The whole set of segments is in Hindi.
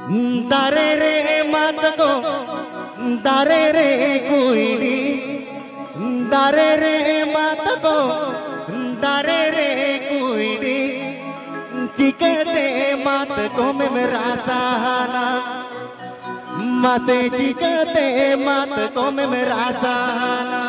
दारे रे मत को दारे रे कोईडी दारे रे मत को दारे रे कोईडी चिकते मत को में मेरा सहाना मसे चिकते मत को में मेरा सहाना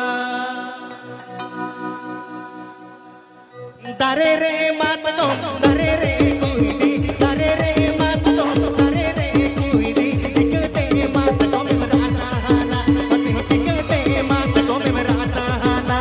दारे रे मत को दारे रे कोईडी दारे रे मत को दारे रे कोईडी चिकते मत को में मेरा सहाना मसे चिकते मत को में मेरा सहाना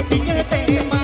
चिकते